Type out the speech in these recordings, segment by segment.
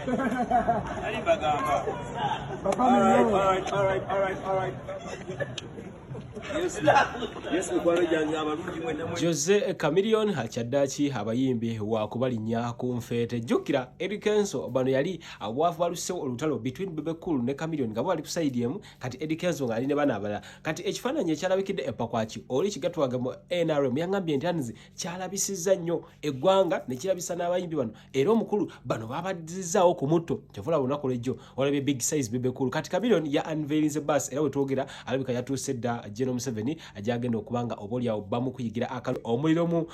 All right. Yes, Jose Chameleone hakyaddaaki abayimbi wa kubalinnya ku nfeete. Jjukira Eddy Kenzo bano yali abwavu balusewo olutalo between Bebe Cool ne Chameleone nga bali ku side emu, kati Eddy Kenzo ng'ali ne bana abalala. Kati ekifaananyi ekyalabikidde epakwaki oli kigatwaga mu NRM yangambye nti anizi kyalabisizza nnyo eggwanga ne kirabisa n'abayimbi bano era omukulu bano babadizzaawo ku mutto kyovula lunaku lwejjo olabye big size Bebe Cool. Kati Chameleone ya unveiling bus era wetwogera alabika yatuuse dda General Museveni ajagenda okubanga obolyawo bamu kuyigira omuliro mu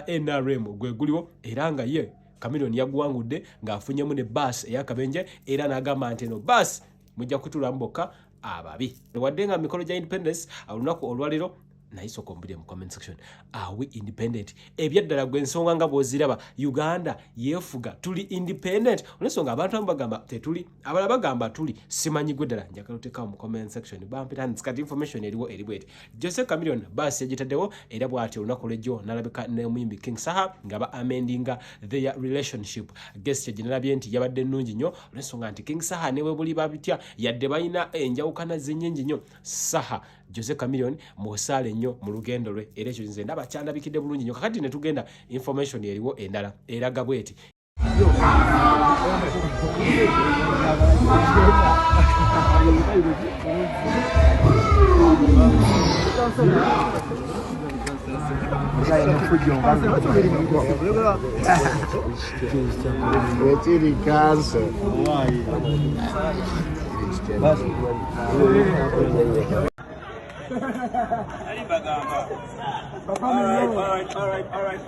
NRM gwe guliwo era nga ye Chameleone yaguwangudde ng'afunyemu ne bus eyakabenje era n'agamba nti eno bus mujja kutula mboka ababi wadde nga mikolo gya independence olunaku olwaliro naiso kombide mu comment section. Are we independent? Ebyaddala gwe ensonga nga bw'oziraba Uganda yefuga tuli independent. Olensonga abantu abagamba tetuli abala bagamba tuli simanyi gwe ddala njagala oteeka mu comment section bampita nsikati information eriwo eti Jose Chameleone basi yagitaddewo era bw'atyo olunaku lw'ejjo n'alabika n'omuyimbi King Saha nga ba amendinga their relationship. Guest ya generalabye nti yabadde nnungi nnyo olensonga nti King Saha ne bwe buli babitya yadde bayina enjawukana zinnyingi nnyo. Saha Jose Chameleone musale nnyo mu lugendo lwe era ekyo nze ndaba kyandabikidde bulungi nnyo. Kakati ne tugenda information eriwo endala eraga bweti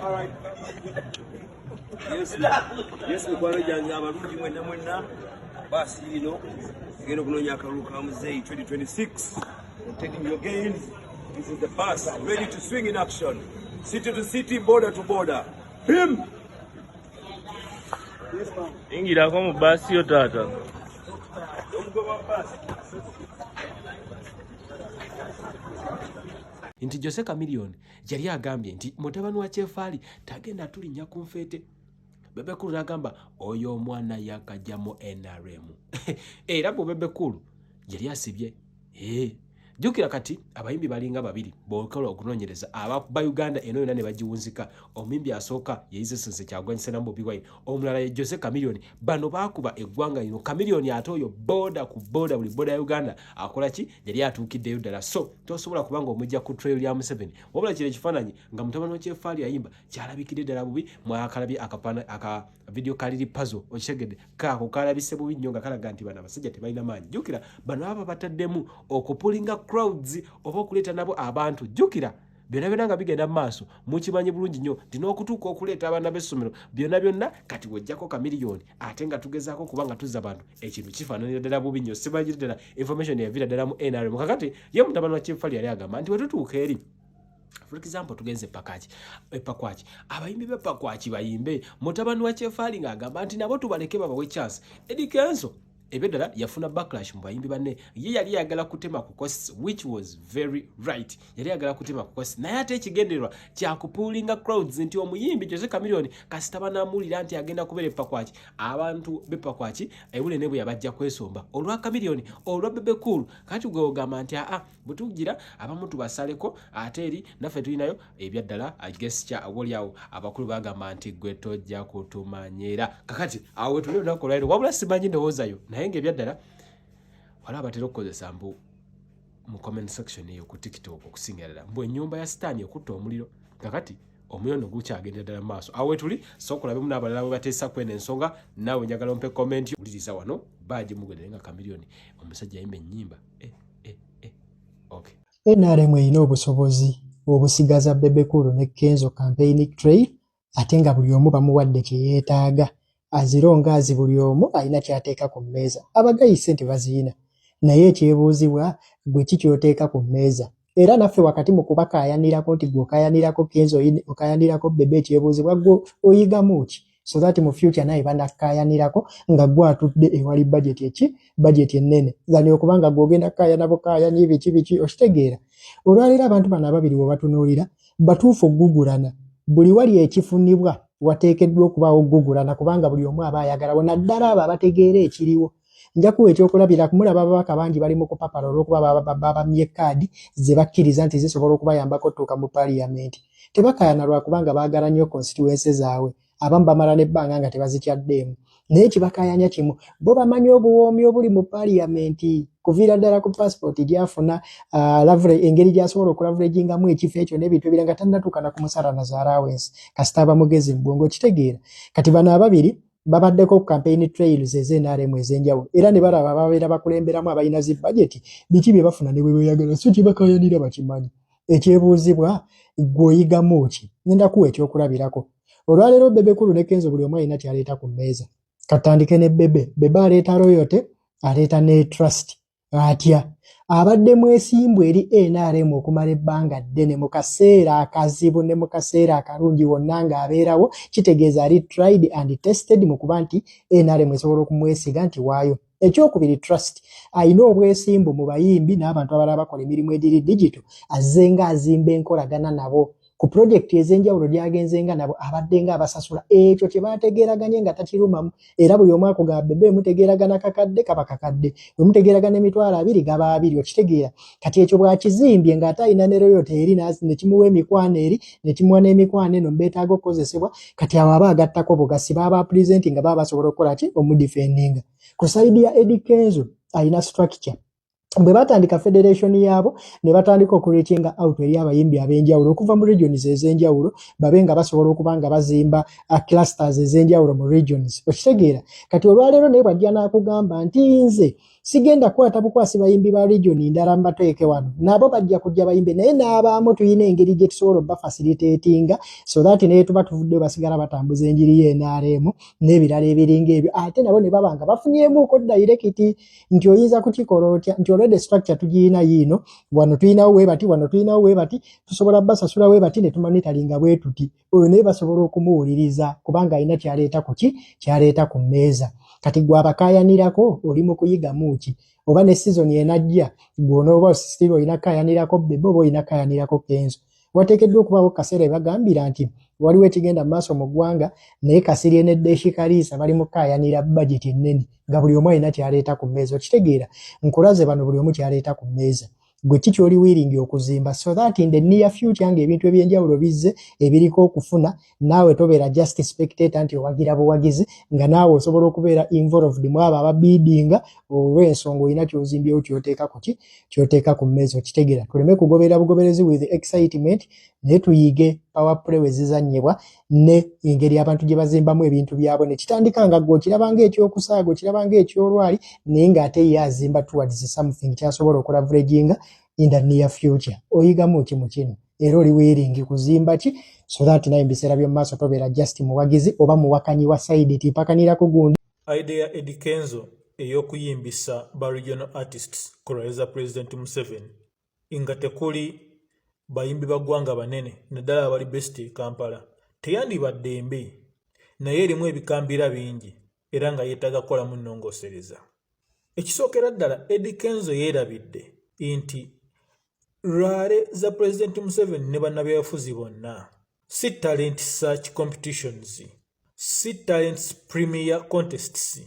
All right. Yes, mukwano gyange abalungi mwenna basi lino genda okunonya akalulu ka Muzeeyi 2026. Taking your gains. This is the bus ready to swing in action. City to city, border to border. Him. Ingirako mu basi yo tata. Nti Jose Chameleone yali agambye nti mutabani wa Kyefali tagenda tulinnya ku nfeete. Bebe Cool n'agamba oyo omwana yakajja mu NRM. Era bo Bebe Cool yali asibye. Jjukira kati abayimbi balinga babiri b'okola okunoonyereza abakuba Uganda eno yonna ne bagiwunzika. Omuyimbi asooka yeyize Ssense Kyagulanyi Ssentamu Bobi Wine, omulala ye Jose Chameleone. Bano baakuba eggwanga lino. Chameleone ate oyo boda ku boda buli boda ya Uganda akola ki yali atuukiddeyo ddala. So tosobola kubanga omujja ku trail ya Museveni wabula kire ekifaananyi nga mutabani wa Kyefali ayimba kyalabikidde ddala bubi. Mwakalabye aka video kaliri puzzle okitegedde kaako kalabise bubi nnyo nga kalaga nti bano abasajja tebalina maanyi. Jjukira bano aba bataddemu okupulinga crowds oba okuleeta nabo abantu. Jjukira byonna nga bigenda mu maaso mukimanyi bulungi nnyo nti n'okutuuka okuleeta abaana b'essomero byonna kati wejjako Chameleone ate nga tugezaako kubanga tuzza abantu ekintu kifaananira ddala bubi nnyo. Simanyi ddala information yavira ddala mu NRM. Kakati ye mutabani wa Kyefali yali agamba nti wetutuuka eri for example tugenze Pakwaki abayimbi b'Pakwaki bayimbe mutabani wa Kyefali ng'agamba nti nabo tubaleke babawe chance. Eddy Kenzo ebyedala yafuna backlash mu bayimbi banne. Ye yali yagala kutema ku costs which was very right. Yali yagala kutema ku costs naye ate ekigendererwa kya kupulinga crowds nti omuyimbi Jose Chameleone kasita banaamulira nti agenda kubeera Pakwaki abantu b'Pakwaki ebule ne bwe yabajja kwesomba olwa Chameleone olwa Bebe Cool. Kati gwe ogamba nti butugira abamu tubasaleko ate eri naffe tulinayo ebyaddala agesture awolyawo abakulu bagamba nti gwe tojja kutumanyera. Kakati awo tuli olunaku olwaliro wabula simanyi ndowoozayo naye ng'ebyaddala wala batera okukozesa mbu mu comment section eyo ku TikTok okusinga ddala mbu ennyumba ya sitaani ekutta omuliro. Kakati omuliro gukyagenda ddala mu maaso awe tuli. So kulabemu n'abalala bwe bateesa kwena ensonga naawe njagala ompe comment uliriza wano baaje mugende nga Chameleone omusajja ayimba ennyimba. Okay. NRM erina obusobozi obusigaza Bebe Cool ne Kenzo campaign trail ate nga buli omu bamuwadde kye yeetaaga azironga azi buli omu alina kyateeka ku mmeeza. Abagayi ssente bazirina naye ekyebuuzibwa gwe kikyoteeka ku mmeeza. Era naffe wakati mu kubakaayanirako nti gwe okaayanirako Kenzo okaayanirako Bebe ekyebuuzibwa gwe oyigamu ki so that mu future naye banakaayanirako nga gwe atudde ewali budget ennene zani okubanga gwogenda kaayana biki okitegeera. Olwaleero abantu bano ababiri bwe batunuulira batuufu okugugulana buli wali ekifunibwa wateekeddwa okubaawo gugulana kubanga buli omu aba ayagala naddala abo abategeera ekiriwo. Nja kuwa ekyokulabira kumulaba ababaka bangi bali mu kupapala olw'okuba babamye kaadi ze bakkiriza nti zisobola okubayambako okutuuka mu paaliyamenti. Tebakayana lwakubanga baagala nnyo constituency zaabwe, abamu bamala n'ebbanga nga tebazikyaddeemu. Naye kibakayanya kimu, bo bamanyi obuwoomi obuli mu paaliyamenti kuviira ddala ku passport gyafuna engeri gy'asobola okulavulagingamu ekifo ekyo n'ebintu ebirala nga tannatuuka na ku musala za allowance kasita aba mugezi mu bwongo. Kitegeera kati bano ababiri babaddeko ku campaign trails ez'NRM ez'enjawulo era ne balaba babeera bakulemberamu abalina zi budget biki bye bafuna ne bwe beeyagala so kibakayanira bakimanyi. Ekyebuuzibwa gw'oyigamu ki? Ngenda kuwa ekyokulabirako. Olwaleero Bebe Cool ne Kenzo buli omu alina kyaleeta ku mmeeza. Katandike ne Bebe aleeta loyalty, aleeta ne trust. Atya abadde mwesimbu eri NRM okumala ebbanga ddene mu kaseera akazibu ne mu kaseera akalungi wonna ng'abeerawo, kitegeeza ali tried and tested mu kuba nti NRM esobola okumwesiga nti waayo. Ekyokubiri trust, ayina obwesimbu mu bayimbi n'abantu abalala bakola emirimu ediri digital azze nga azimba enkolagana nabo ku project ez'enjawulo gy'agenzenga nabo abadde nga abasasula ekyo kye baategeeraganye nga takirumamu era buli omu akugamba Bebe mutegeeragana kakadde kaba kakadde, bwe mutegeeragana emitwalo 2 gaba 2. Okitegeera kati ekyo bw'akizimbye ng'ate alina ne royalty eri ne kimuwa emikwano eri ne kimuwa n'emikwano eno beetaaga okukozesebwa kati abo aba agattako bugasi baba presenting nga baba basobola okukola ki omudifendinga. Ku sayidi ya Eddie Kenzo alina structure. Bwe batandika federation yaabo ne batandika okureachinga out eri abayimbi ab'enjawulo okuva mu regions ez'enjawulo babe nga basobola okuba nga bazimba clusters ez'enjawulo mu regions. Okitegeera kati olwaleero naye bw'ajja n'akugamba nti nze sigenda kwata bukwasi bayimbi ba region ndala mbateeke wano nabo bajja kujja bayimbi naye n'abaamu tuyina engeri gye tusobola obafacilitatinga so that naye tuba tuvudde basigala batambuza enjiri y'NRM n'ebirala ebiringa ebyo ate nabo ne baba nga bafunyeemuuko direct nti oyinza kukikola otya nti olwedde structure tugiyina yiino wano tuyinawo webati wano tuyinawo webati tusobola basasula webati ne tumonitalinga bwe tuti oyo naye basobola okumuwuliriza kubanga alina kyaleeta ku ki kyaleeta ku mmeeza. Kati gwabakayanirako oli mu kuyigamu ki oba ne season enajja gw'onooba still olina kayanirako Bebe oba olina kayanirako Kenzo. Wateekeddwa okubawo kaseera bagambira nti waliwo ekigenda mu maaso mu ggwanga naye Kasirye ne Deshi Kaliisa bali mu kayanira budget ennene nga buli omu alina kyaleeta ku mmeeza. Okitegeera nkulaze bano buli omu kyaleeta ku mmeeza. Gwe kiki oli willing okuzimba so that in the near future ng'ebintu ebyenjawulo bizze ebiriko okufuna naawe tobeera just spectator nti owagira buwagizi nga naawe osobola okubeera involved mu abo ababiidinga olw'ensonga olina ky'ozimbyewo ky'oteeka ku ki ky'oteeka ku mmeeza. Okitegeera tuleme kugoberera bugoberezi with excitement naye tuyige power play we zizannyibwa ne engeri abantu gye bazimbamu ebintu byabwe ne kitandika nga gwe okirabanga ekyokusaaga okirabanga ekyolwali naye ng'ate ye azimba towards something kyasobola okulavulaginga in the near future. Oyigamu ki mu kino era oli willing kuzimba ki so that naye mbiseera by'omu maaso tobeera just muwagizi oba muwakanyi wa side timpakanirako gundi. Idea Eddie Kenzo ey'okuyimbisa ba regional artists kulweza President Museveni nga tekuli bayimbi baggwanga banene naddala abali best Kampala teyandibadde mbi naye erimu ebikambira bingi era nga yeetaaga kukolamu nnongoosereza. Ekisookera ddala Eddie Kenzo yeerabidde nti lwale za President Museveni ne bannabyabufuzi bonna si talent search competitions si talent premier contests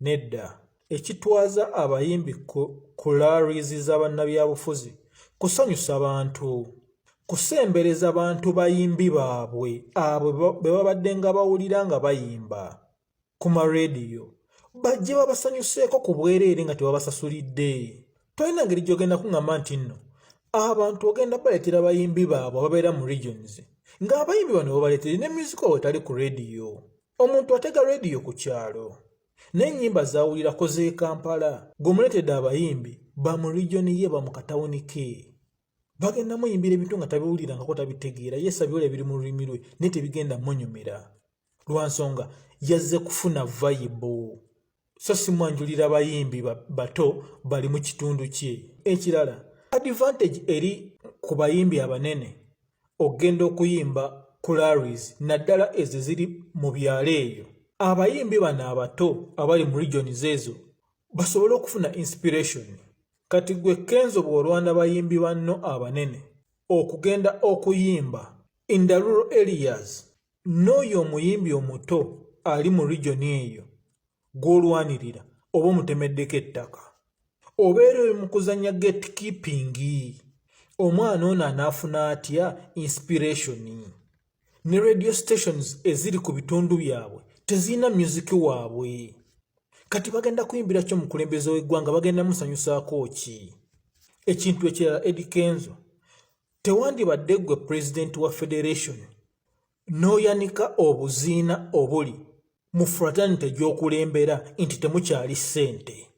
nedda ekitwaza abayimbi ku laris z'abannabyabufuzi kusanyusa abantu kusembereza abantu bayimbi baabwe abo be babadde nga bawulira nga bayimba ku marediyo bajje babasanyuseeko ku bwereere nga tebabasasulidde. Tolina ngeri gy'ogenda kuŋŋamba nti nno abantu ogenda baleetera bayimbi baabwe ababeera mu regions ng'abayimbi bano babaleetere ne music we tali ku rediyo. Omuntu atega rediyo ku kyalo n'ennyimba zaawulirako z'e Kampala gwemuleetedde abayimbi ba mu regioni ye ba mu katawuni ke bagenda muyimbira ebintu nga tabiwulirangako tabitegeera yeesabyola ebiri mu lulimi lwe naye tebigenda munyumira lwa nsonga yazze kufuna vayibo so simwanjulira bayimbi bato bali mu kitundu kye. Ekirala advantage eri ku bayimbi abanene ogenda okuyimba ku laris naddala ezo ziri mu byalo eyo abayimbi bano abato abali mu regions ezo basobole okufuna inspiration. Kati gwe Kenzo bw'olwana bayimbi banno abanene okugenda okuyimba in the rural areas n'oyo omuyimbi omuto ali mu regioni eyo gw'olwanirira oba omutemeddeko ettaka obeera oli mu kuzannya gatekeeping. Omwana ono anaafuna atya inspiration? Ne radio stations eziri ku bitundu byabwe tezirina music waabwe. Kati bagenda kuyimbira kyo omukulembeze w'eggwanga, bagenda musanyusaako ki? Ekintu ekirala, Eddie Kenzo, tewandibadde ggwe president wa federation n'oyanika obuziina obuli mu fraternity gy'okulembera nti temukyali ssente.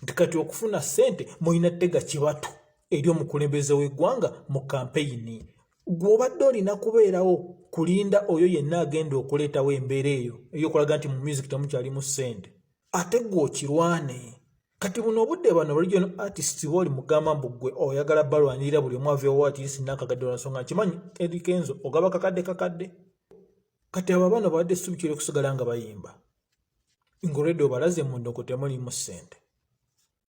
Nti kati okufuna ssente mulina ttega kibatu eri omukulembeze w'eggwanga mu kampeyini. Gw'obadde olina kubeerawo kulinda oyo yenna agenda okuleetawo embeera eyo ey'okulaga nti mu music temukyalimu ssente. Ate gwe okirwane. Kati buno obudde bano regional artists b'oli mugamba mbu ggwe oyagala balwanirira buli omu aveewo artist n'akagadde olw'ensonga nkimanyi Eddie Kenzo ogaba kakadde. Kati abo abaana babadde subikira okusigala nga bayimba. Ng'olwedde obalaze mu ndongo temulimu ssente.